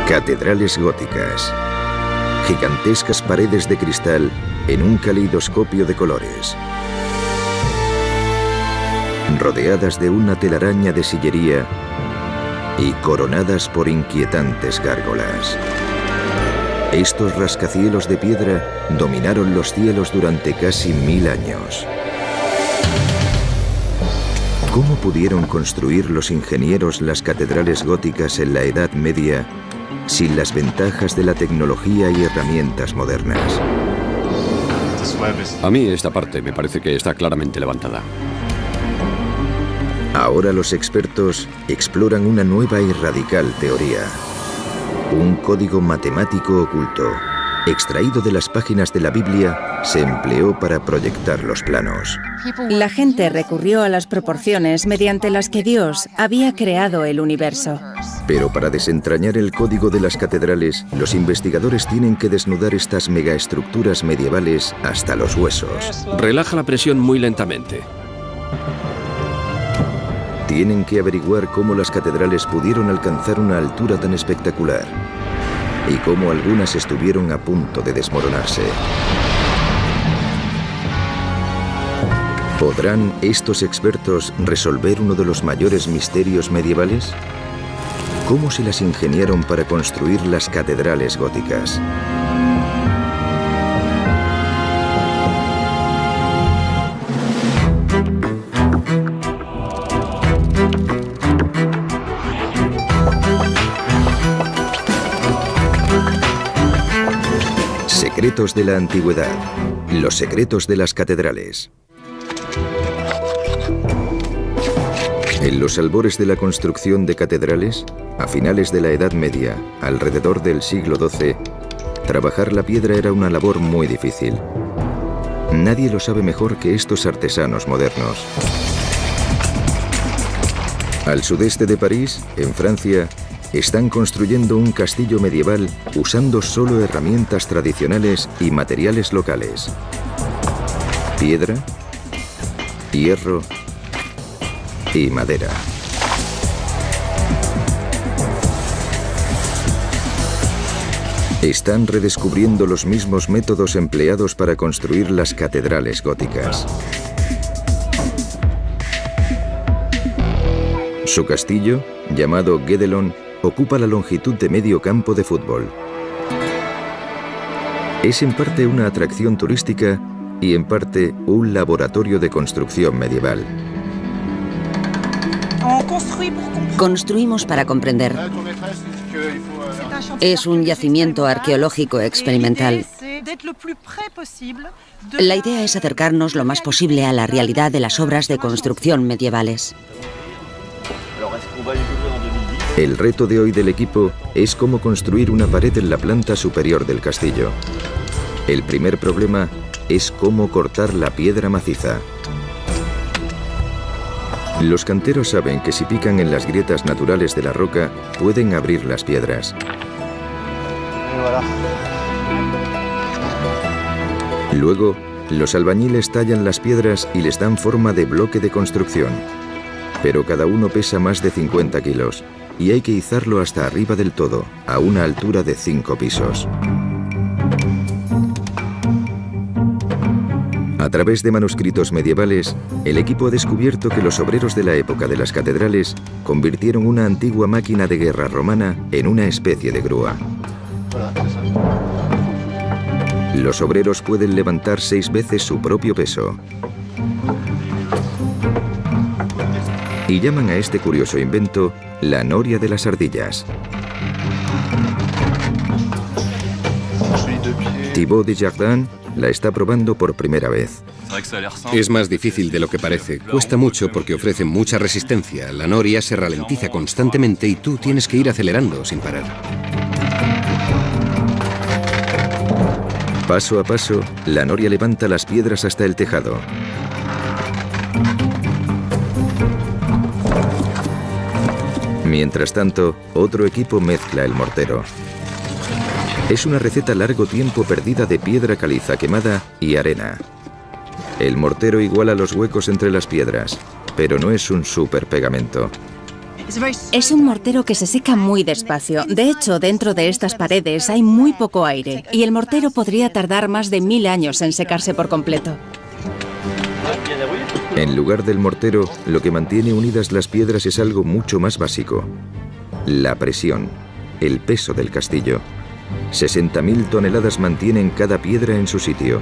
Catedrales góticas. Gigantescas paredes de cristal en un caleidoscopio de colores. Rodeadas de una telaraña de sillería y coronadas por inquietantes gárgolas. Estos rascacielos de piedra dominaron los cielos durante casi 1000 años. ¿Cómo pudieron construir los ingenieros las catedrales góticas en la Edad Media sin las ventajas de la tecnología y herramientas modernas? A mí esta parte me parece que está claramente levantada. Ahora los expertos exploran una nueva y radical teoría. Un código matemático oculto, extraído de las páginas de la Biblia, se empleó para proyectar los planos. La gente recurrió a las proporciones mediante las que Dios había creado el universo. Pero para desentrañar el código de las catedrales, los investigadores tienen que desnudar estas megaestructuras medievales hasta los huesos. Relaja la presión muy lentamente. Tienen que averiguar cómo las catedrales pudieron alcanzar una altura tan espectacular y cómo algunas estuvieron a punto de desmoronarse. ¿Podrán estos expertos resolver uno de los mayores misterios medievales? ¿Cómo se las ingeniaron para construir las catedrales góticas? Secretos de la antigüedad. Los secretos de las catedrales. En los albores de la construcción de catedrales, a finales de la Edad Media, alrededor del siglo XII, trabajar la piedra era una labor muy difícil. Nadie lo sabe mejor que estos artesanos modernos. Al sudeste de París, en Francia, están construyendo un castillo medieval usando solo herramientas tradicionales y materiales locales. Piedra, hierro y madera. Están redescubriendo los mismos métodos empleados para construir las catedrales góticas. Su castillo, llamado Guédelon, ocupa la longitud de medio campo de fútbol. Es en parte una atracción turística y en parte un laboratorio de construcción medieval. Construimos para comprender. Es un yacimiento arqueológico experimental. La idea es acercarnos lo más posible a la realidad de las obras de construcción medievales. El reto de hoy del equipo es cómo construir una pared en la planta superior del castillo. El primer problema es cómo cortar la piedra maciza. Los canteros saben que si pican en las grietas naturales de la roca, pueden abrir las piedras. Luego, los albañiles tallan las piedras y les dan forma de bloque de construcción. Pero cada uno pesa más de 50 kilos y hay que izarlo hasta arriba del todo, a una altura de 5 pisos. A través de manuscritos medievales, el equipo ha descubierto que los obreros de la época de las catedrales convirtieron una antigua máquina de guerra romana en una especie de grúa. Los obreros pueden levantar 6 veces su propio peso. Y llaman a este curioso invento la noria de las ardillas. Thibaut Desjardins la está probando por primera vez. Es más difícil de lo que parece. Cuesta mucho porque ofrece mucha resistencia. La noria se ralentiza constantemente y tú tienes que ir acelerando sin parar. Paso a paso, la noria levanta las piedras hasta el tejado. Mientras tanto, otro equipo mezcla el mortero. Es una receta largo tiempo perdida de piedra caliza quemada y arena. El mortero iguala los huecos entre las piedras, pero no es un superpegamento. Es un mortero que se seca muy despacio. De hecho, dentro de estas paredes hay muy poco aire y el mortero podría tardar más de 1000 años en secarse por completo. En lugar del mortero, lo que mantiene unidas las piedras es algo mucho más básico: la presión, el peso del castillo. 60.000 toneladas mantienen cada piedra en su sitio.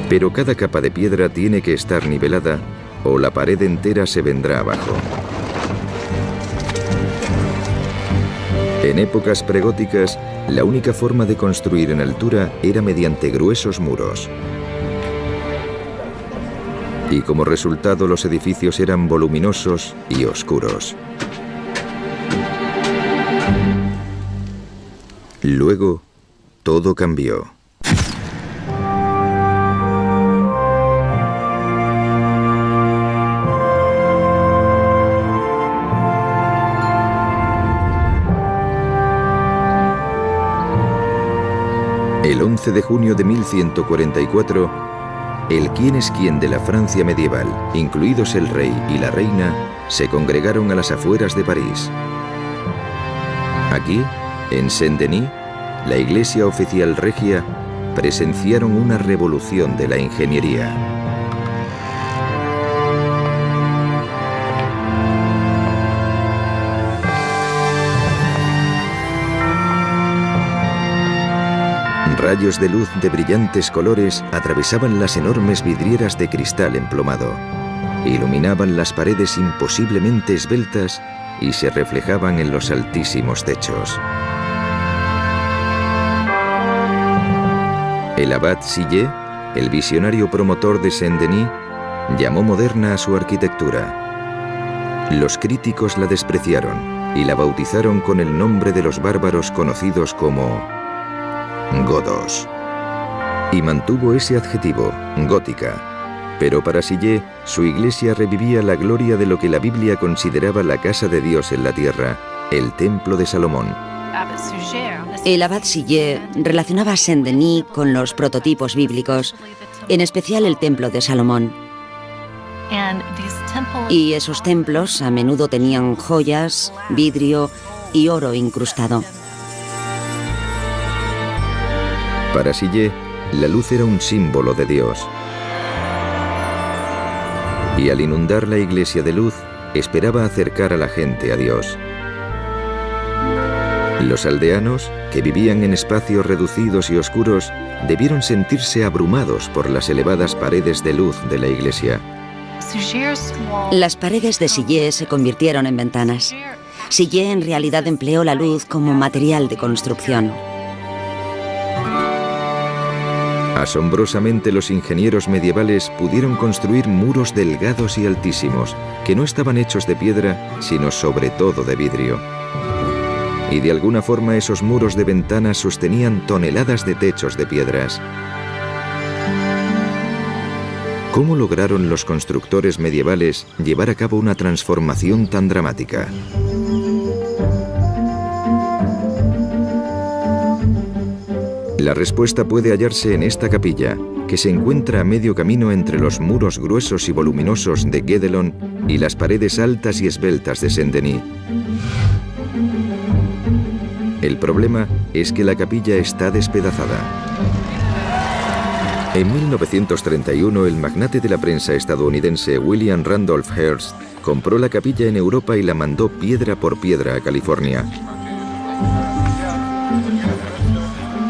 Pero cada capa de piedra tiene que estar nivelada o la pared entera se vendrá abajo. En épocas pregóticas, la única forma de construir en altura era mediante gruesos muros. Y como resultado, los edificios eran voluminosos y oscuros. Luego, todo cambió. El 11 de junio de 1144, el quién es quién de la Francia medieval, incluidos el rey y la reina, se congregaron a las afueras de París. Aquí, en Saint-Denis, la Iglesia Oficial Regia, presenciaron una revolución de la ingeniería. Rayos de luz de brillantes colores atravesaban las enormes vidrieras de cristal emplomado, iluminaban las paredes imposiblemente esbeltas y se reflejaban en los altísimos techos. El abad Sillet, el visionario promotor de Saint-Denis, llamó moderna a su arquitectura. Los críticos la despreciaron y la bautizaron con el nombre de los bárbaros conocidos como godos. Y mantuvo ese adjetivo, gótica. Pero para Sillet, su iglesia revivía la gloria de lo que la Biblia consideraba la casa de Dios en la tierra, el templo de Salomón. El abad Sillet relacionaba a Saint-Denis con los prototipos bíblicos, en especial el templo de Salomón. Y esos templos a menudo tenían joyas, vidrio y oro incrustado. Para Sillet, la luz era un símbolo de Dios. Y al inundar la iglesia de luz, esperaba acercar a la gente a Dios. Los aldeanos, que vivían en espacios reducidos y oscuros, debieron sentirse abrumados por las elevadas paredes de luz de la iglesia. Las paredes de Sillet se convirtieron en ventanas. Sillet en realidad empleó la luz como material de construcción. Asombrosamente, los ingenieros medievales pudieron construir muros delgados y altísimos, que no estaban hechos de piedra, sino sobre todo de vidrio. Y de alguna forma esos muros de ventanas sostenían toneladas de techos de piedras. ¿Cómo lograron los constructores medievales llevar a cabo una transformación tan dramática? La respuesta puede hallarse en esta capilla, que se encuentra a medio camino entre los muros gruesos y voluminosos de Guédelon y las paredes altas y esbeltas de Saint-Denis. El problema es que la capilla está despedazada. En 1931, el magnate de la prensa estadounidense William Randolph Hearst compró la capilla en Europa y la mandó piedra por piedra a California.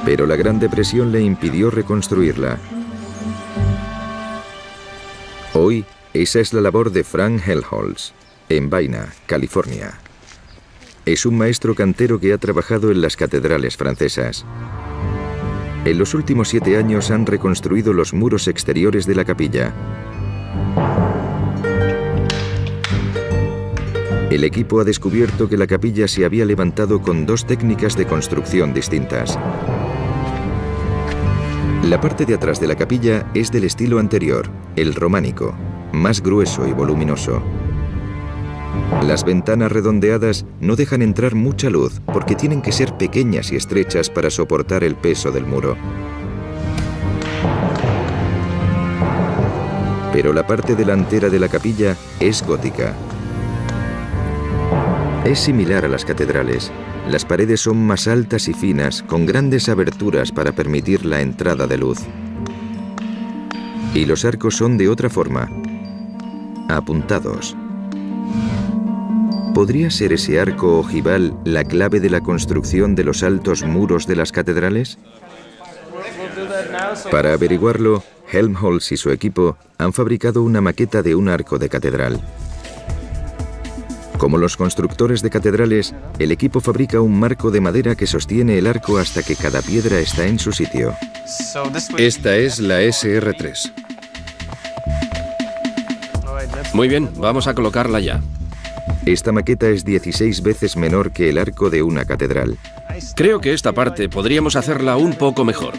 Pero la Gran Depresión le impidió reconstruirla. Hoy, esa es la labor de Frank Helmholtz, en Vaina, California. Es un maestro cantero que ha trabajado en las catedrales francesas. En los últimos 7 años han reconstruido los muros exteriores de la capilla. El equipo ha descubierto que la capilla se había levantado con 2 técnicas de construcción distintas. La parte de atrás de la capilla es del estilo anterior, el románico, más grueso y voluminoso. Las ventanas redondeadas no dejan entrar mucha luz porque tienen que ser pequeñas y estrechas para soportar el peso del muro. Pero la parte delantera de la capilla es gótica. Es similar a las catedrales. Las paredes son más altas y finas, con grandes aberturas para permitir la entrada de luz. Y los arcos son de otra forma, apuntados. ¿Podría ser ese arco ojival la clave de la construcción de los altos muros de las catedrales? Para averiguarlo, Helmholtz y su equipo han fabricado una maqueta de un arco de catedral. Como los constructores de catedrales, el equipo fabrica un marco de madera que sostiene el arco hasta que cada piedra está en su sitio. Esta es la SR3. Muy bien, vamos a colocarla ya. Esta maqueta es 16 veces menor que el arco de una catedral. Creo que esta parte podríamos hacerla un poco mejor.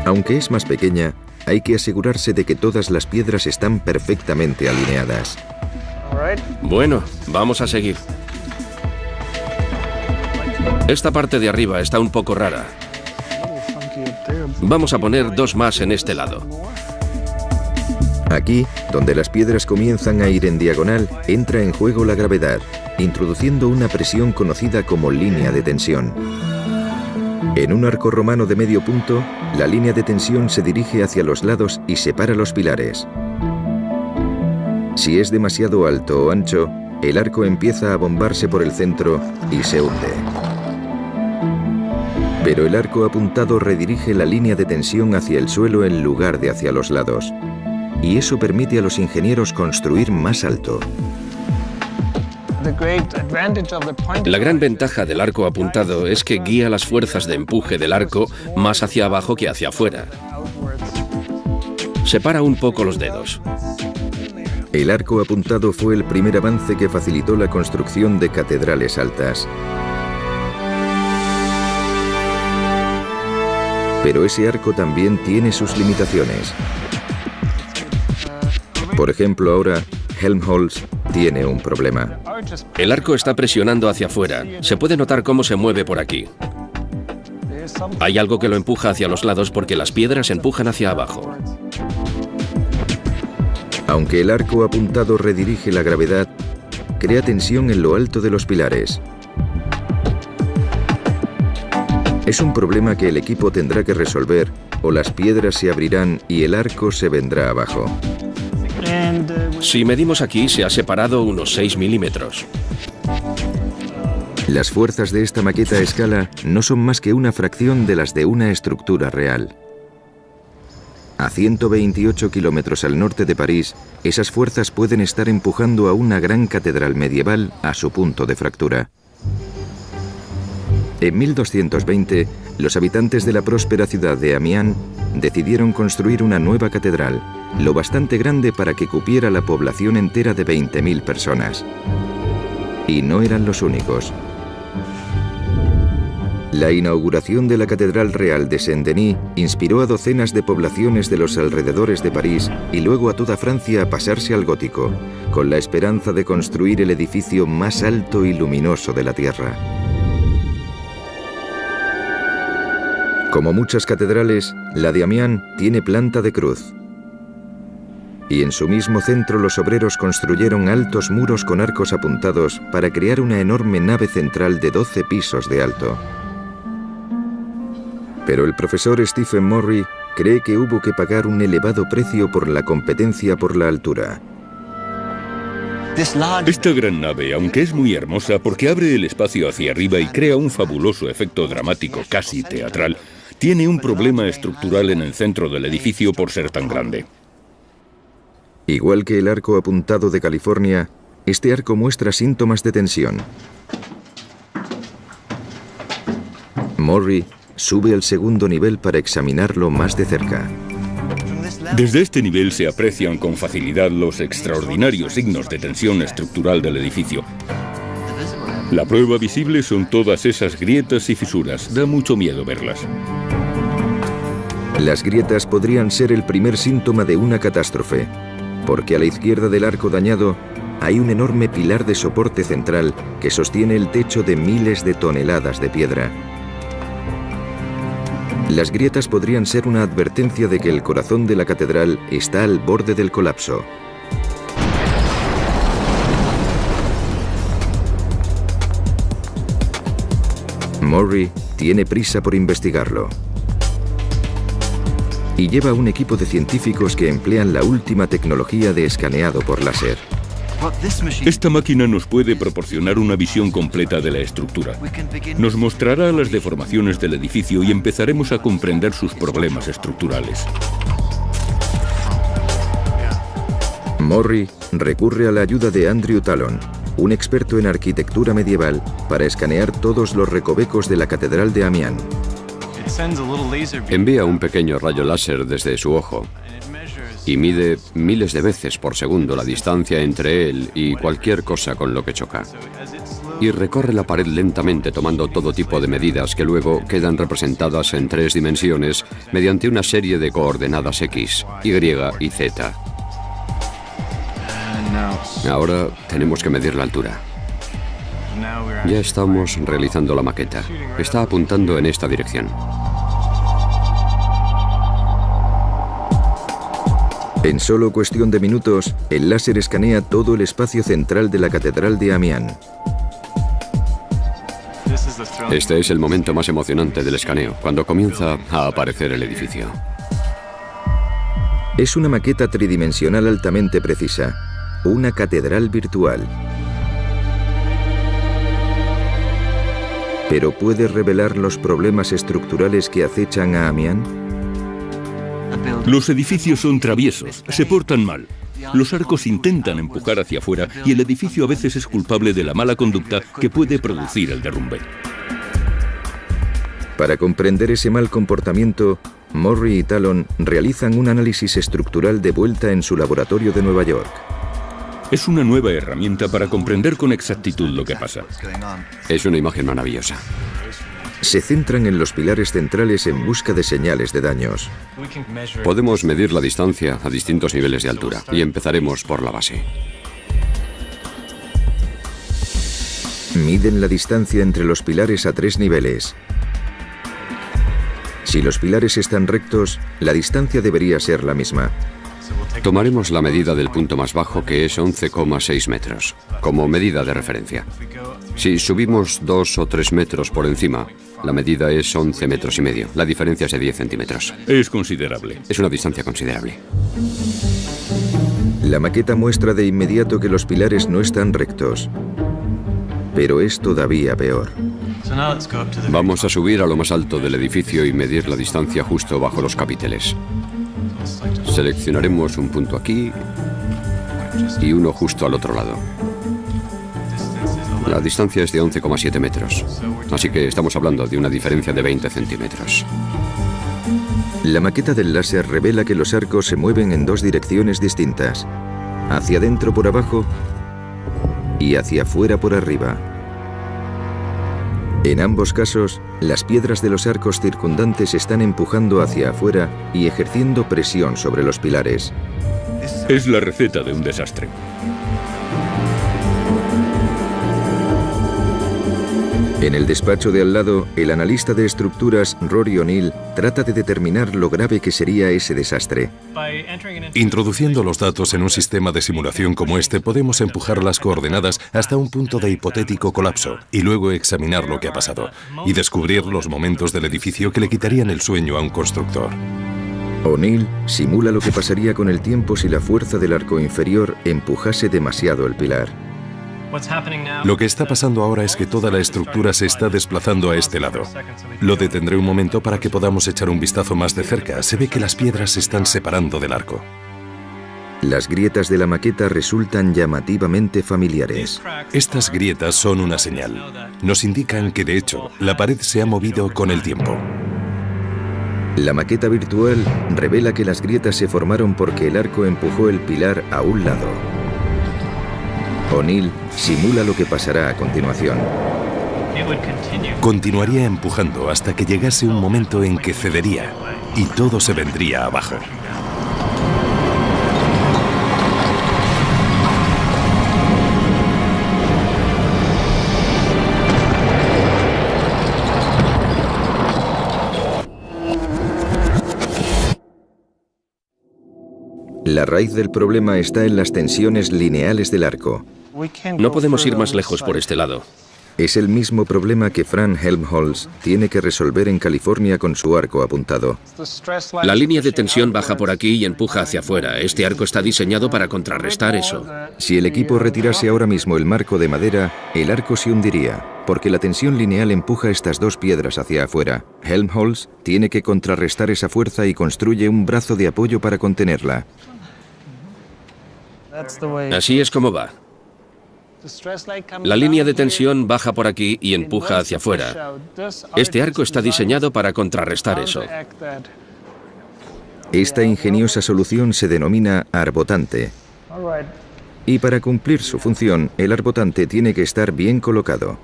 Aunque es más pequeña, hay que asegurarse de que todas las piedras están perfectamente alineadas. Bueno, vamos a seguir. Esta parte de arriba está un poco rara. Vamos a poner 2 más en este lado. Aquí, donde las piedras comienzan a ir en diagonal, entra en juego la gravedad, introduciendo una presión conocida como línea de tensión. En un arco romano de medio punto, la línea de tensión se dirige hacia los lados y separa los pilares. Si es demasiado alto o ancho, el arco empieza a bombarse por el centro y se hunde. Pero el arco apuntado redirige la línea de tensión hacia el suelo en lugar de hacia los lados. Y eso permite a los ingenieros construir más alto. La gran ventaja del arco apuntado es que guía las fuerzas de empuje del arco más hacia abajo que hacia afuera. Separa un poco los dedos. El arco apuntado fue el primer avance que facilitó la construcción de catedrales altas. Pero ese arco también tiene sus limitaciones. Por ejemplo, ahora, Helmholtz tiene un problema. El arco está presionando hacia afuera. Se puede notar cómo se mueve por aquí. Hay algo que lo empuja hacia los lados porque las piedras empujan hacia abajo. Aunque el arco apuntado redirige la gravedad, crea tensión en lo alto de los pilares. Es un problema que el equipo tendrá que resolver, o las piedras se abrirán y el arco se vendrá abajo. Si medimos aquí, se ha separado unos 6 milímetros. Las fuerzas de esta maqueta a escala no son más que una fracción de las de una estructura real. A 128 kilómetros al norte de París, esas fuerzas pueden estar empujando a una gran catedral medieval a su punto de fractura. En 1220, los habitantes de la próspera ciudad de Amiens decidieron construir una nueva catedral, lo bastante grande para que cupiera la población entera de 20.000 personas. Y no eran los únicos. La inauguración de la Catedral Real de Saint-Denis inspiró a docenas de poblaciones de los alrededores de París y luego a toda Francia a pasarse al gótico, con la esperanza de construir el edificio más alto y luminoso de la Tierra. Como muchas catedrales, la de Amiens tiene planta de cruz. Y en su mismo centro los obreros construyeron altos muros con arcos apuntados para crear una enorme nave central de 12 pisos de alto. Pero el profesor Stephen Morry cree que hubo que pagar un elevado precio por la competencia por la altura. Esta gran nave, aunque es muy hermosa porque abre el espacio hacia arriba y crea un fabuloso efecto dramático casi teatral, tiene un problema estructural en el centro del edificio por ser tan grande. Igual que el arco apuntado de California, este arco muestra síntomas de tensión. Morry sube al segundo nivel para examinarlo más de cerca. Desde este nivel se aprecian con facilidad los extraordinarios signos de tensión estructural del edificio. La prueba visible son todas esas grietas y fisuras. Da mucho miedo verlas. Las grietas podrían ser el primer síntoma de una catástrofe, porque a la izquierda del arco dañado hay un enorme pilar de soporte central que sostiene el techo de miles de toneladas de piedra. Las grietas podrían ser una advertencia de que el corazón de la catedral está al borde del colapso. Murray tiene prisa por investigarlo. Y lleva un equipo de científicos que emplean la última tecnología de escaneado por láser. Esta máquina nos puede proporcionar una visión completa de la estructura. Nos mostrará las deformaciones del edificio y empezaremos a comprender sus problemas estructurales. Murray recurre a la ayuda de Andrew Tallon, un experto en arquitectura medieval, para escanear todos los recovecos de la Catedral de Amiens. Envía un pequeño rayo láser desde su ojo y mide miles de veces por segundo la distancia entre él y cualquier cosa con lo que choca. Y recorre la pared lentamente tomando todo tipo de medidas que luego quedan representadas en 3 dimensiones mediante una serie de coordenadas X, Y y Z. Ahora tenemos que medir la altura. Ya estamos realizando la maqueta. Está apuntando en esta dirección. En solo cuestión de minutos, el láser escanea todo el espacio central de la Catedral de Amiens. Este es el momento más emocionante del escaneo, cuando comienza a aparecer el edificio. Es una maqueta tridimensional altamente precisa, una catedral virtual. ¿Pero puede revelar los problemas estructurales que acechan a Amiens? Los edificios son traviesos, se portan mal. Los arcos intentan empujar hacia afuera y el edificio a veces es culpable de la mala conducta que puede producir el derrumbe. Para comprender ese mal comportamiento, Murray y Tallon realizan un análisis estructural de vuelta en su laboratorio de Nueva York. Es una nueva herramienta para comprender con exactitud lo que pasa. Es una imagen maravillosa. Se centran en los pilares centrales en busca de señales de daños. Podemos medir la distancia a distintos niveles de altura y empezaremos por la base. Miden la distancia entre los pilares a 3 niveles. Si los pilares están rectos, la distancia debería ser la misma. Tomaremos la medida del punto más bajo, que es 11,6 metros, como medida de referencia. Si subimos 2 o 3 metros por encima, la medida es 11 metros y medio. La diferencia es de 10 centímetros. Es considerable. Es una distancia considerable. La maqueta muestra de inmediato que los pilares no están rectos. Pero es todavía peor. Vamos a subir a lo más alto del edificio y medir la distancia justo bajo los capiteles. Seleccionaremos un punto aquí y uno justo al otro lado. La distancia es de 11,7 metros, así que estamos hablando de una diferencia de 20 centímetros. La maqueta del láser revela que los arcos se mueven en 2 direcciones distintas, hacia adentro por abajo y hacia afuera por arriba. En ambos casos, las piedras de los arcos circundantes están empujando hacia afuera y ejerciendo presión sobre los pilares. Es la receta de un desastre. En el despacho de al lado, el analista de estructuras Rory O'Neill trata de determinar lo grave que sería ese desastre. Introduciendo los datos en un sistema de simulación como este, podemos empujar las coordenadas hasta un punto de hipotético colapso y luego examinar lo que ha pasado y descubrir los momentos del edificio que le quitarían el sueño a un constructor. O'Neill simula lo que pasaría con el tiempo si la fuerza del arco inferior empujase demasiado el pilar. Lo que está pasando ahora es que toda la estructura se está desplazando a este lado. Lo detendré un momento para que podamos echar un vistazo más de cerca. Se ve que las piedras se están separando del arco. Las grietas de la maqueta resultan llamativamente familiares. Estas grietas son una señal. Nos indican que, de hecho, la pared se ha movido con el tiempo. La maqueta virtual revela que las grietas se formaron porque el arco empujó el pilar a un lado. O'Neill simula lo que pasará a continuación. Continuaría empujando hasta que llegase un momento en que cedería y todo se vendría abajo. La raíz del problema está en las tensiones lineales del arco. No podemos ir más lejos por este lado. Es el mismo problema que Frank Helmholtz tiene que resolver en California con su arco apuntado. La línea de tensión baja por aquí y empuja hacia afuera. Este arco está diseñado para contrarrestar eso. Si el equipo retirase ahora mismo el marco de madera, el arco se hundiría, porque la tensión lineal empuja estas dos piedras hacia afuera. Helmholtz tiene que contrarrestar esa fuerza y construye un brazo de apoyo para contenerla. Así es como va. La línea de tensión baja por aquí y empuja hacia afuera. Este arco está diseñado para contrarrestar eso. Esta ingeniosa solución se denomina arbotante. Y para cumplir su función, el arbotante tiene que estar bien colocado.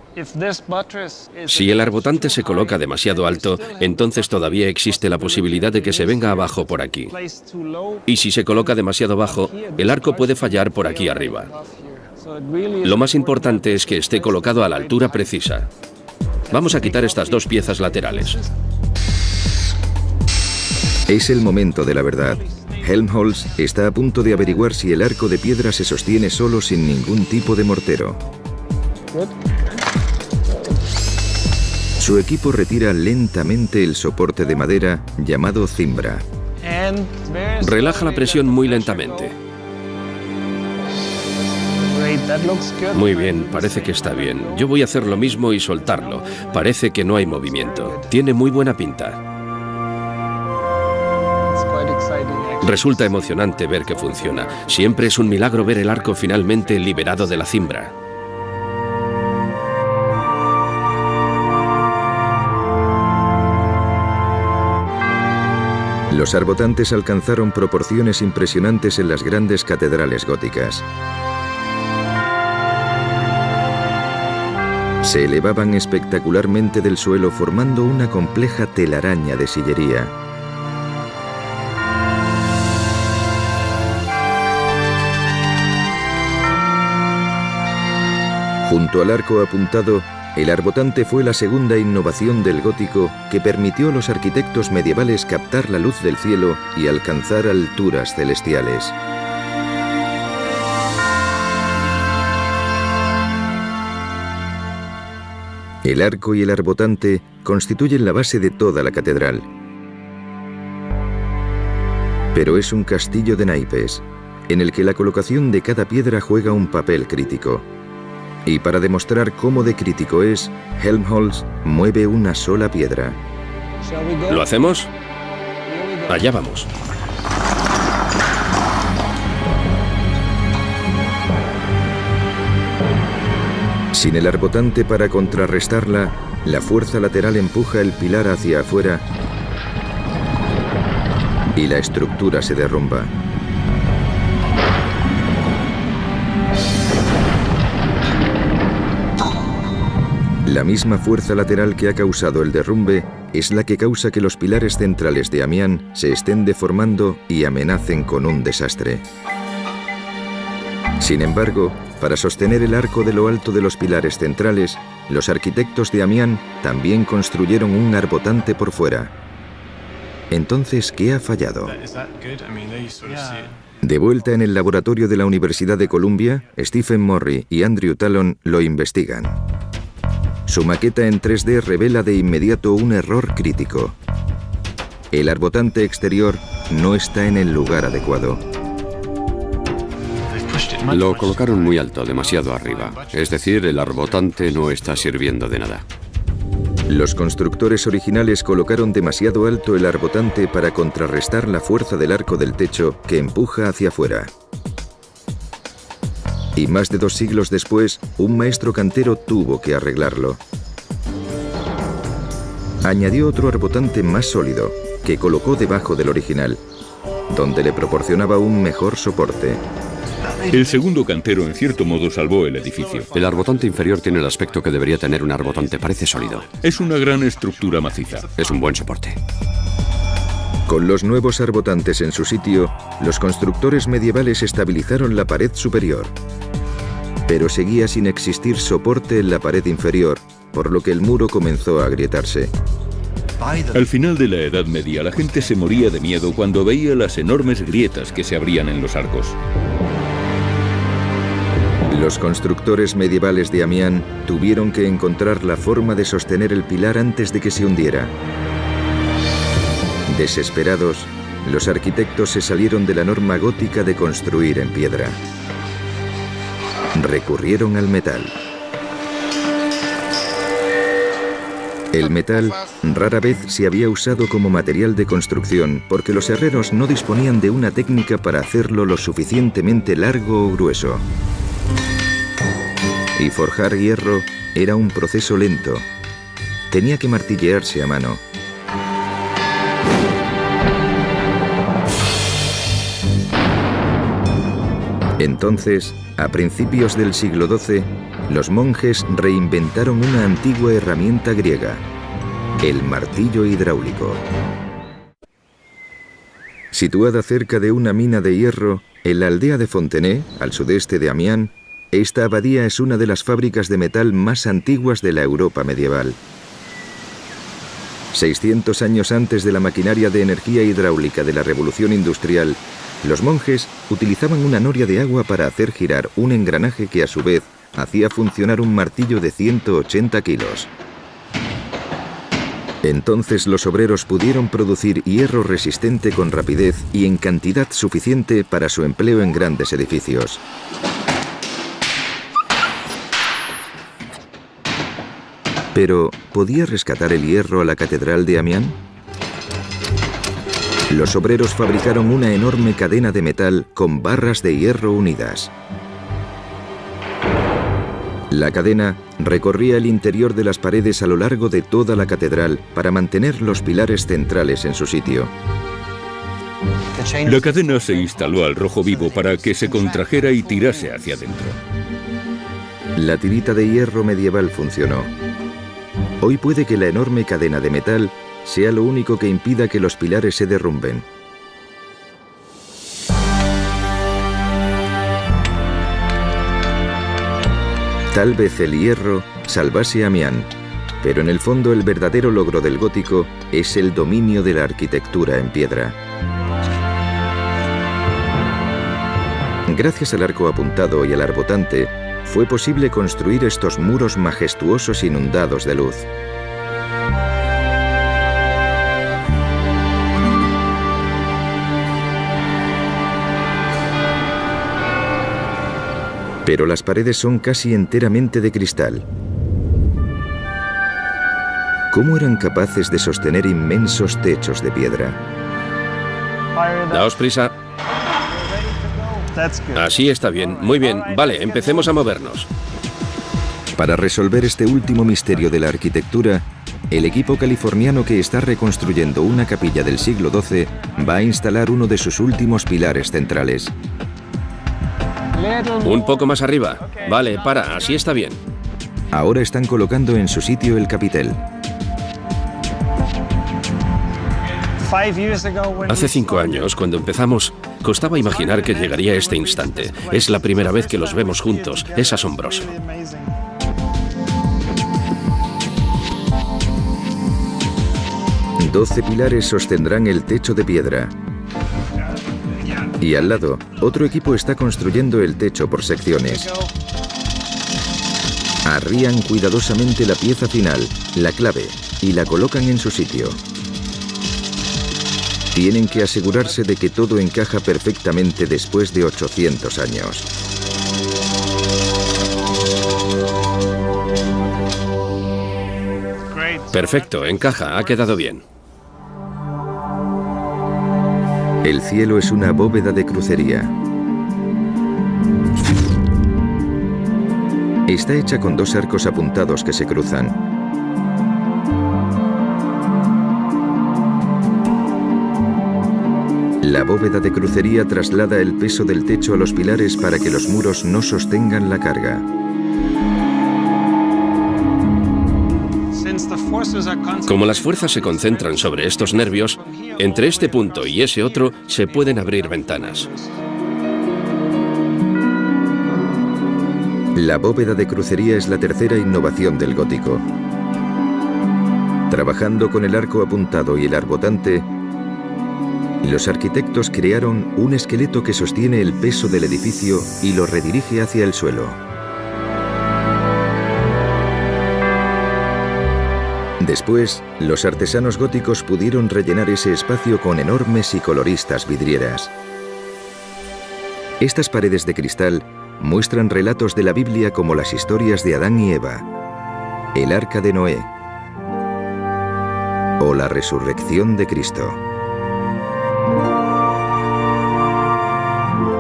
Si el arbotante se coloca demasiado alto, entonces todavía existe la posibilidad de que se venga abajo por aquí. Y si se coloca demasiado bajo, el arco puede fallar por aquí arriba. Lo más importante es que esté colocado a la altura precisa. Vamos a quitar estas dos piezas laterales. Es el momento de la verdad. Helmholtz está a punto de averiguar si el arco de piedra se sostiene solo sin ningún tipo de mortero. Su equipo retira lentamente el soporte de madera llamado cimbra. Relaja la presión muy lentamente. Muy bien, parece que está bien. Yo voy a hacer lo mismo y soltarlo. Parece que no hay movimiento. Tiene muy buena pinta. Resulta emocionante ver que funciona. Siempre es un milagro ver el arco finalmente liberado de la cimbra. Los arbotantes alcanzaron proporciones impresionantes en las grandes catedrales góticas. Se elevaban espectacularmente del suelo formando una compleja telaraña de sillería. Junto al arco apuntado, el arbotante fue la segunda innovación del gótico que permitió a los arquitectos medievales captar la luz del cielo y alcanzar alturas celestiales. El arco y el arbotante constituyen la base de toda la catedral. Pero es un castillo de naipes, en el que la colocación de cada piedra juega un papel crítico. Y para demostrar cómo de crítico es, Helmholtz mueve una sola piedra. ¿Lo hacemos? Allá vamos. Sin el arbotante para contrarrestarla, la fuerza lateral empuja el pilar hacia afuera y la estructura se derrumba. La misma fuerza lateral que ha causado el derrumbe es la que causa que los pilares centrales de Amiens se estén deformando y amenacen con un desastre. Sin embargo, para sostener el arco de lo alto de los pilares centrales, los arquitectos de Amiens también construyeron un arbotante por fuera. Entonces, ¿qué ha fallado? De vuelta en el laboratorio de la Universidad de Columbia, Stephen Morry y Andrew Talon lo investigan. Su maqueta en 3D revela de inmediato un error crítico. El arbotante exterior no está en el lugar adecuado. Lo colocaron muy alto, demasiado arriba. Es decir, el arbotante no está sirviendo de nada. Los constructores originales colocaron demasiado alto el arbotante para contrarrestar la fuerza del arco del techo que empuja hacia afuera. Y más de 2 siglos después, un maestro cantero tuvo que arreglarlo. Añadió otro arbotante más sólido, que colocó debajo del original, donde le proporcionaba un mejor soporte. El segundo cantero en cierto modo salvó el edificio. El arbotante inferior tiene el aspecto que debería tener un arbotante, parece sólido. Es una gran estructura maciza. Es un buen soporte. Con los nuevos arbotantes en su sitio, los constructores medievales estabilizaron la pared superior. Pero seguía sin existir soporte en la pared inferior, por lo que el muro comenzó a agrietarse. Al final de la Edad Media, la gente se moría de miedo cuando veía las enormes grietas que se abrían en los arcos. Los constructores medievales de Amiens tuvieron que encontrar la forma de sostener el pilar antes de que se hundiera. Desesperados, los arquitectos se salieron de la norma gótica de construir en piedra. Recurrieron al metal. El metal rara vez se había usado como material de construcción porque los herreros no disponían de una técnica para hacerlo lo suficientemente largo o grueso. Y forjar hierro era un proceso lento. Tenía que martillearse a mano. Entonces, a principios del siglo XII, los monjes reinventaron una antigua herramienta griega, el martillo hidráulico. Situada cerca de una mina de hierro, en la aldea de Fontenay, al sudeste de Amiens, esta abadía es una de las fábricas de metal más antiguas de la Europa medieval. 600 años antes de la maquinaria de energía hidráulica de la Revolución Industrial, los monjes utilizaban una noria de agua para hacer girar un engranaje que a su vez hacía funcionar un martillo de 180 kilos. Entonces los obreros pudieron producir hierro resistente con rapidez y en cantidad suficiente para su empleo en grandes edificios. Pero, ¿podía rescatar el hierro a la catedral de Amiens? Los obreros fabricaron una enorme cadena de metal con barras de hierro unidas. La cadena recorría el interior de las paredes a lo largo de toda la catedral para mantener los pilares centrales en su sitio. La cadena se instaló al rojo vivo para que se contrajera y tirase hacia adentro. La tirita de hierro medieval funcionó. Hoy puede que la enorme cadena de metal sea lo único que impida que los pilares se derrumben. Tal vez el hierro salvase a Amiens, pero en el fondo el verdadero logro del gótico es el dominio de la arquitectura en piedra. Gracias al arco apuntado y al arbotante, fue posible construir estos muros majestuosos inundados de luz. Pero las paredes son casi enteramente de cristal. ¿Cómo eran capaces de sostener inmensos techos de piedra? Daos prisa. Así está bien. Muy bien. Vale, empecemos a movernos. Para resolver este último misterio de la arquitectura, el equipo californiano que está reconstruyendo una capilla del siglo XII va a instalar uno de sus últimos pilares centrales. Un poco más arriba. Vale, para, así está bien. Ahora están colocando en su sitio el capitel. Hace 5 años, cuando empezamos, costaba imaginar que llegaría este instante. Es la primera vez que los vemos juntos. Es asombroso. $12 pilares sostendrán el techo de piedra. Y al lado, otro equipo está construyendo el techo por secciones. Arrían cuidadosamente la pieza final, la clave, y la colocan en su sitio. Tienen que asegurarse de que todo encaja perfectamente después de 800 años. Perfecto, encaja, ha quedado bien. El cielo es una bóveda de crucería. Está hecha con 2 arcos apuntados que se cruzan. La bóveda de crucería traslada el peso del techo a los pilares para que los muros no sostengan la carga. Como las fuerzas se concentran sobre estos nervios, entre este punto y ese otro se pueden abrir ventanas. La bóveda de crucería es la tercera innovación del gótico. Trabajando con el arco apuntado y el arbotante, los arquitectos crearon un esqueleto que sostiene el peso del edificio y lo redirige hacia el suelo. Después, los artesanos góticos pudieron rellenar ese espacio con enormes y coloristas vidrieras. Estas paredes de cristal muestran relatos de la Biblia como las historias de Adán y Eva, el Arca de Noé o la resurrección de Cristo.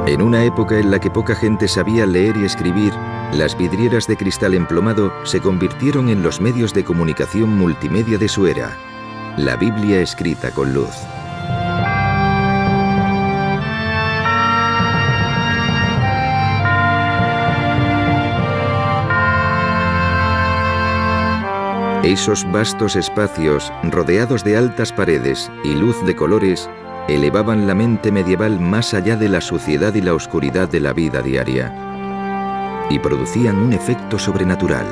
En una época en la que poca gente sabía leer y escribir, las vidrieras de cristal emplomado se convirtieron en los medios de comunicación multimedia de su era, la Biblia escrita con luz. Esos vastos espacios, rodeados de altas paredes y luz de colores, elevaban la mente medieval más allá de la suciedad y la oscuridad de la vida diaria, y producían un efecto sobrenatural.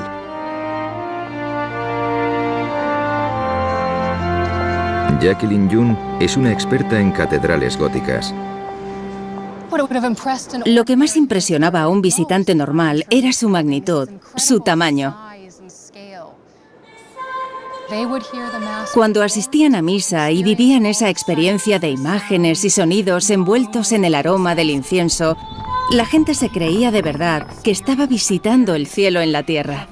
Jacqueline June es una experta en catedrales góticas. Lo que más impresionaba a un visitante normal era su magnitud, su tamaño. Cuando asistían a misa y vivían esa experiencia de imágenes y sonidos envueltos en el aroma del incienso, la gente se creía de verdad que estaba visitando el cielo en la tierra.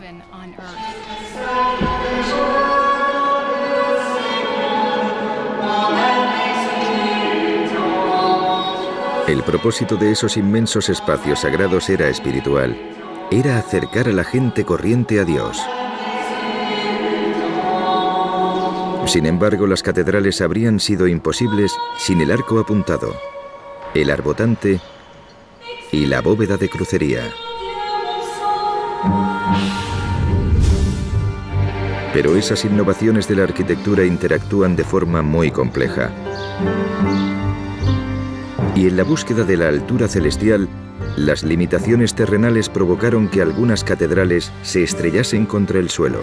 El propósito de esos inmensos espacios sagrados era espiritual. Era acercar a la gente corriente a Dios. Sin embargo, las catedrales habrían sido imposibles sin el arco apuntado, el arbotante y la bóveda de crucería. Pero esas innovaciones de la arquitectura interactúan de forma muy compleja. Y en la búsqueda de la altura celestial, las limitaciones terrenales provocaron que algunas catedrales se estrellasen contra el suelo.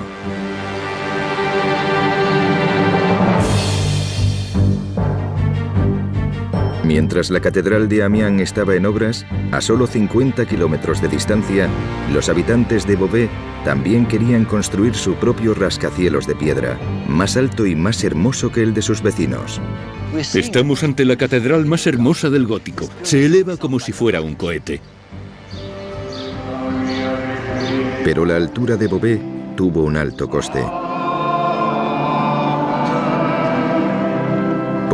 Mientras la catedral de Amiens estaba en obras, a solo 50 kilómetros de distancia, los habitantes de Beauvais también querían construir su propio rascacielos de piedra, más alto y más hermoso que el de sus vecinos. Estamos ante la catedral más hermosa del gótico. Se eleva como si fuera un cohete. Pero la altura de Beauvais tuvo un alto coste.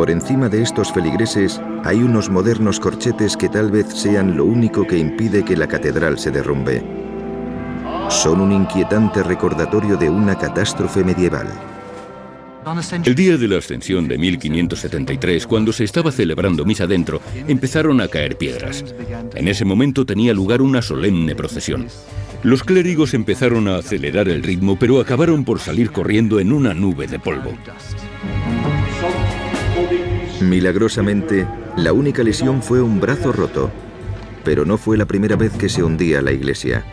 Por encima de estos feligreses hay unos modernos corchetes que tal vez sean lo único que impide que la catedral se derrumbe. Son un inquietante recordatorio de una catástrofe medieval. El día de la ascensión de 1573, cuando se estaba celebrando misa dentro, empezaron a caer piedras. En ese momento tenía lugar una solemne procesión. Los clérigos empezaron a acelerar el ritmo, pero acabaron por salir corriendo en una nube de polvo. Milagrosamente, la única lesión fue un brazo roto, pero no fue la primera vez que se hundía la iglesia.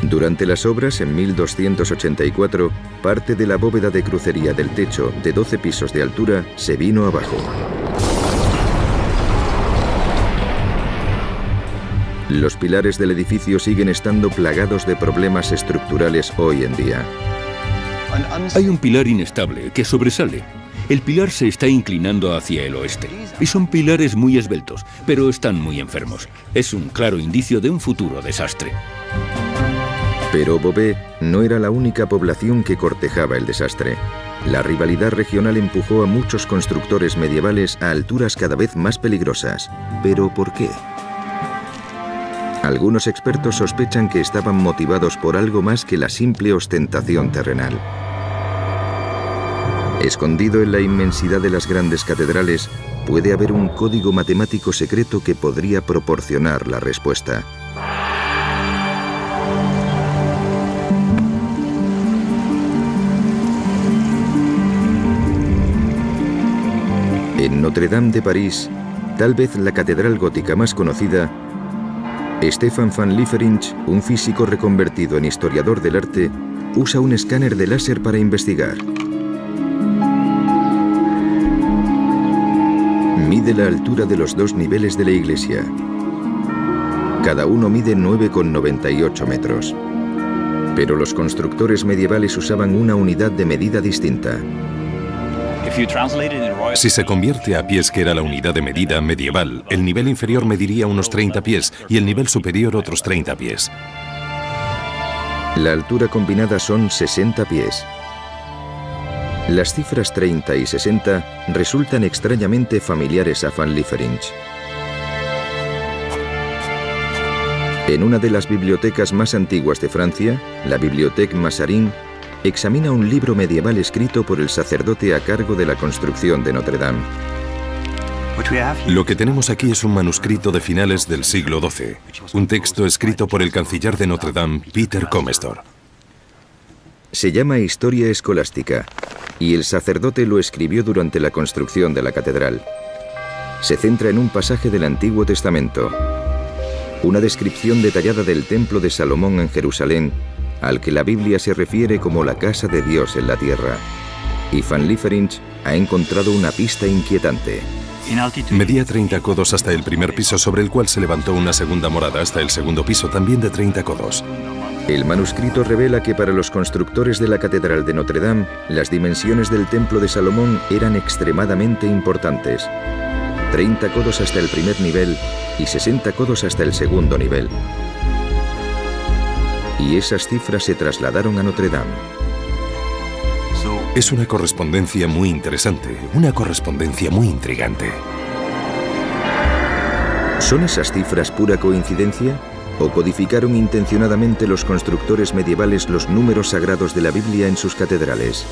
Durante las obras, en 1284, parte de la bóveda de crucería del techo, de 12 pisos de altura, se vino abajo. Los pilares del edificio siguen estando plagados de problemas estructurales hoy en día. Hay un pilar inestable que sobresale. El pilar se está inclinando hacia el oeste. Y son pilares muy esbeltos, pero están muy enfermos. Es un claro indicio de un futuro desastre. Pero Beauvais no era la única población que cortejaba el desastre. La rivalidad regional empujó a muchos constructores medievales a alturas cada vez más peligrosas. ¿Pero por qué? Algunos expertos sospechan que estaban motivados por algo más que la simple ostentación terrenal. Escondido en la inmensidad de las grandes catedrales, puede haber un código matemático secreto que podría proporcionar la respuesta. En Notre Dame de París, tal vez la catedral gótica más conocida, Stefan van Lieferinck, un físico reconvertido en historiador del arte, usa un escáner de láser para investigar. mide la altura de los dos niveles de la iglesia. Cada uno mide 9,98 metros. Pero los constructores medievales usaban una unidad de medida distinta. Si se convierte a pies, que era la unidad de medida medieval, el nivel inferior mediría unos 30 pies y el nivel superior otros 30 pies. La altura combinada son 60 pies. Las cifras 30 y 60 resultan extrañamente familiares a Van Lieferinck. En una de las bibliotecas más antiguas de Francia, la Bibliothèque Mazarin, examina un libro medieval escrito por el sacerdote a cargo de la construcción de Notre Dame. Lo que tenemos aquí es un manuscrito de finales del siglo XII, un texto escrito por el canciller de Notre Dame, Peter Comestor. Se llama Historia Escolástica, y el sacerdote lo escribió durante la construcción de la catedral. Se centra en un pasaje del Antiguo Testamento, una descripción detallada del Templo de Salomón en Jerusalén, al que la Biblia se refiere como la casa de Dios en la tierra. Y Van Lieferinck ha encontrado una pista inquietante. Medía 30 codos hasta el primer piso, sobre el cual se levantó una segunda morada hasta el segundo piso, también de 30 codos. El manuscrito revela que para los constructores de la Catedral de Notre Dame, las dimensiones del Templo de Salomón eran extremadamente importantes. 30 codos hasta el primer nivel y 60 codos hasta el segundo nivel. Y esas cifras se trasladaron a Notre Dame. Es una correspondencia muy interesante, una correspondencia muy intrigante. ¿Son esas cifras pura coincidencia? ¿O codificaron intencionadamente los constructores medievales los números sagrados de la Biblia en sus catedrales?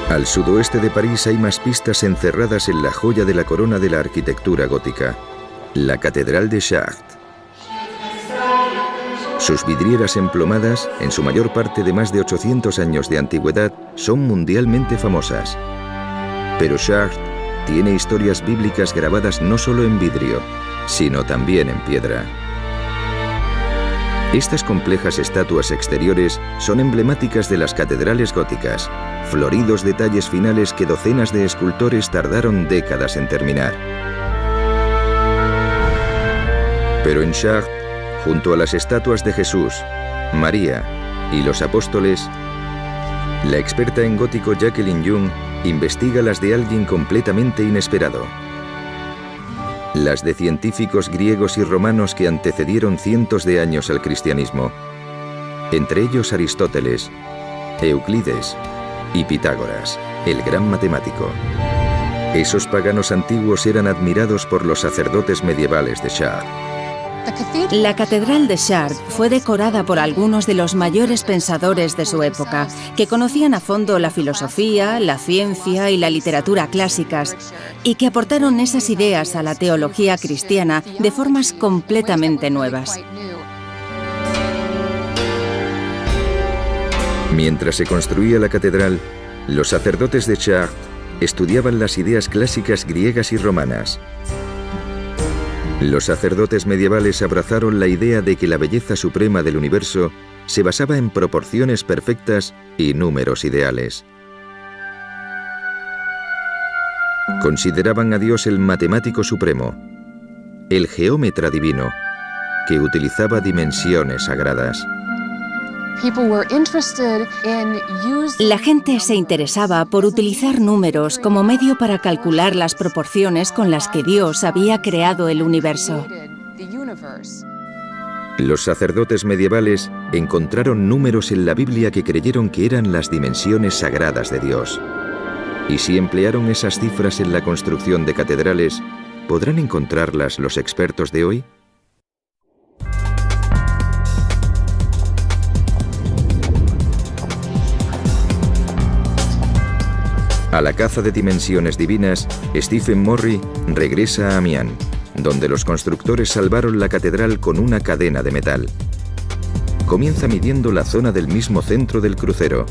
Al sudoeste de París hay más pistas encerradas en la joya de la corona de la arquitectura gótica, la Catedral de Chartres. Sus vidrieras emplomadas, en su mayor parte de más de 800 años de antigüedad, son mundialmente famosas. Pero Chartres tiene historias bíblicas grabadas no solo en vidrio, sino también en piedra. Estas complejas estatuas exteriores son emblemáticas de las catedrales góticas, floridos detalles finales que docenas de escultores tardaron décadas en terminar. Pero en Chartres, junto a las estatuas de Jesús, María y los apóstoles, la experta en gótico Jacqueline Young investiga las de alguien completamente inesperado. Las de científicos griegos y romanos que antecedieron cientos de años al cristianismo, entre ellos Aristóteles, Euclides y Pitágoras, el gran matemático. Esos paganos antiguos eran admirados por los sacerdotes medievales de Chartres. La Catedral de Chartres fue decorada por algunos de los mayores pensadores de su época, que conocían a fondo la filosofía, la ciencia y la literatura clásicas, y que aportaron esas ideas a la teología cristiana de formas completamente nuevas. Mientras se construía la catedral, los sacerdotes de Chartres estudiaban las ideas clásicas griegas y romanas. Los sacerdotes medievales abrazaron la idea de que la belleza suprema del universo se basaba en proporciones perfectas y números ideales. Consideraban a Dios el matemático supremo, el geómetra divino, que utilizaba dimensiones sagradas. La gente se interesaba por utilizar números como medio para calcular las proporciones con las que Dios había creado el universo. Los sacerdotes medievales encontraron números en la Biblia que creyeron que eran las dimensiones sagradas de Dios. Y si emplearon esas cifras en la construcción de catedrales, ¿podrán encontrarlas los expertos de hoy? A la caza de dimensiones divinas, Stephen Morry regresa a Amiens, donde los constructores salvaron la catedral con una cadena de metal. Comienza midiendo la zona del mismo centro del crucero,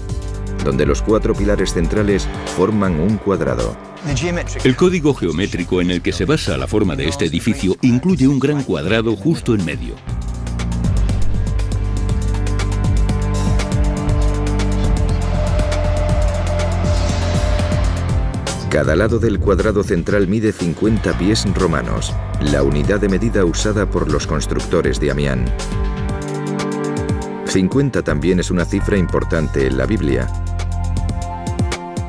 donde los 4 pilares centrales forman un cuadrado. El código geométrico en el que se basa la forma de este edificio incluye un gran cuadrado justo en medio. Cada lado del cuadrado central mide 50 pies romanos, la unidad de medida usada por los constructores de Amián. 50 también es una cifra importante en la Biblia.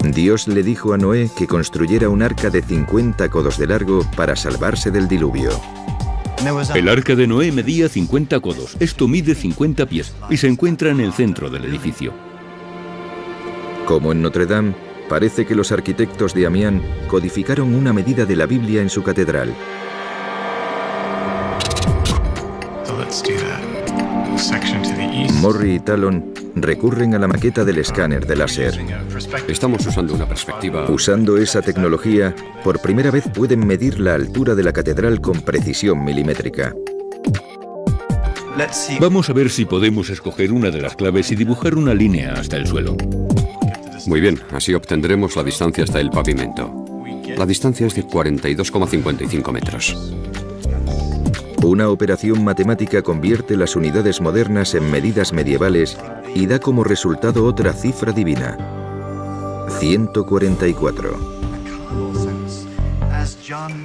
Dios le dijo a Noé que construyera un arca de 50 codos de largo para salvarse del diluvio. El arca de Noé medía 50 codos, esto mide 50 pies y se encuentra en el centro del edificio. Como en Notre Dame, parece que los arquitectos de Amián codificaron una medida de la Biblia en su catedral. Morri y Talon recurren a la maqueta del escáner de láser. Estamos usando una perspectiva... Usando esa tecnología, por primera vez pueden medir la altura de la catedral con precisión milimétrica. Vamos a ver si podemos escoger una de las claves y dibujar una línea hasta el suelo. Muy bien, así obtendremos la distancia hasta el pavimento. La distancia es de 42,55 metros. Una operación matemática convierte las unidades modernas en medidas medievales y da como resultado otra cifra divina: 144.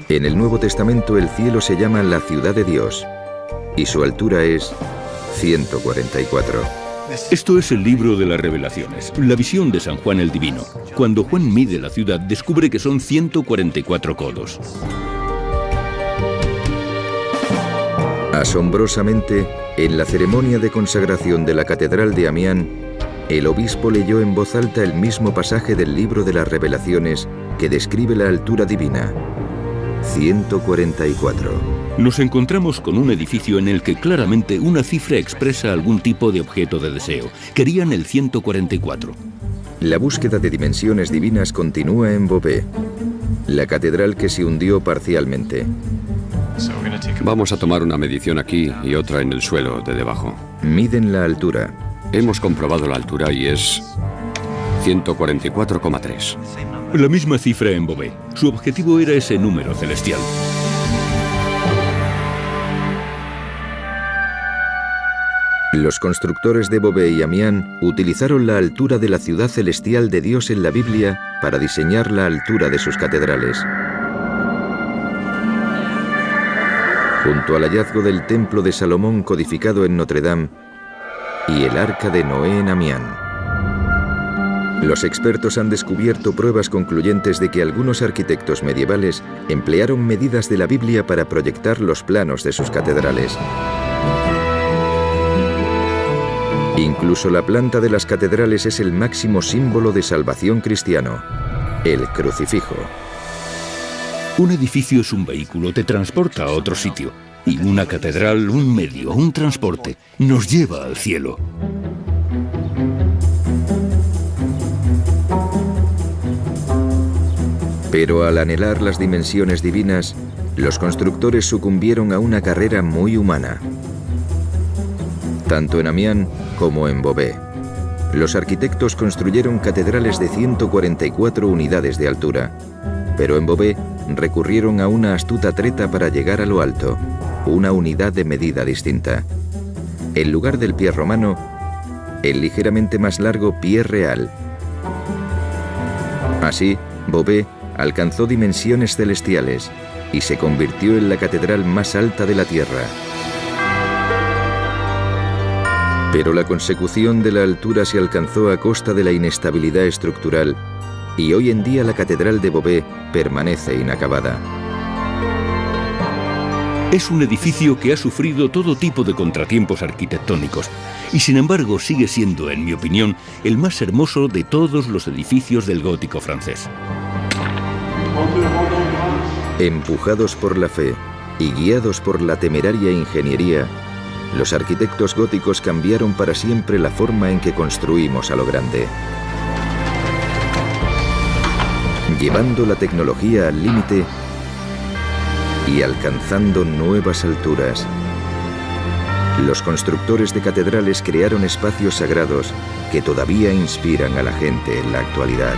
En el Nuevo Testamento el cielo se llama la ciudad de Dios y su altura es 144. Esto es el libro de las revelaciones, la visión de San Juan el Divino. Cuando Juan mide la ciudad, descubre que son 144 codos. Asombrosamente, en la ceremonia de consagración de la Catedral de Amián, el obispo leyó en voz alta el mismo pasaje del libro de las revelaciones que describe la altura divina: 144. Nos encontramos con un edificio en el que claramente una cifra expresa algún tipo de objeto de deseo. Querían el 144. La búsqueda de dimensiones divinas continúa en Beauvais, la catedral que se hundió parcialmente. Vamos a tomar una medición aquí y otra en el suelo de debajo. Miden la altura. Hemos comprobado la altura y es 144,3. La misma cifra en Beauvais. Su objetivo era ese número celestial. Los constructores de Beauvais y Amián utilizaron la altura de la ciudad celestial de Dios en la Biblia para diseñar la altura de sus catedrales. Junto al hallazgo del Templo de Salomón codificado en Notre Dame y el Arca de Noé en Amián, los expertos han descubierto pruebas concluyentes de que algunos arquitectos medievales emplearon medidas de la Biblia para proyectar los planos de sus catedrales. Incluso la planta de las catedrales es el máximo símbolo de salvación cristiano: el crucifijo. Un edificio es un vehículo, te transporta a otro sitio. Y una catedral, un medio, un transporte, nos lleva al cielo. Pero al anhelar las dimensiones divinas, los constructores sucumbieron a una carrera muy humana. Tanto en Amián como en Beauvais, los arquitectos construyeron catedrales de 144 unidades de altura, pero en Beauvais recurrieron a una astuta treta para llegar a lo alto, una unidad de medida distinta. En lugar del pie romano, el ligeramente más largo pie real. Así, Beauvais alcanzó dimensiones celestiales y se convirtió en la catedral más alta de la tierra. Pero la consecución de la altura se alcanzó a costa de la inestabilidad estructural y hoy en día la catedral de Beauvais permanece inacabada. Es un edificio que ha sufrido todo tipo de contratiempos arquitectónicos y sin embargo sigue siendo, en mi opinión, el más hermoso de todos los edificios del gótico francés. Empujados por la fe y guiados por la temeraria ingeniería, los arquitectos góticos cambiaron para siempre la forma en que construimos a lo grande. Llevando la tecnología al límite y alcanzando nuevas alturas, los constructores de catedrales crearon espacios sagrados que todavía inspiran a la gente en la actualidad.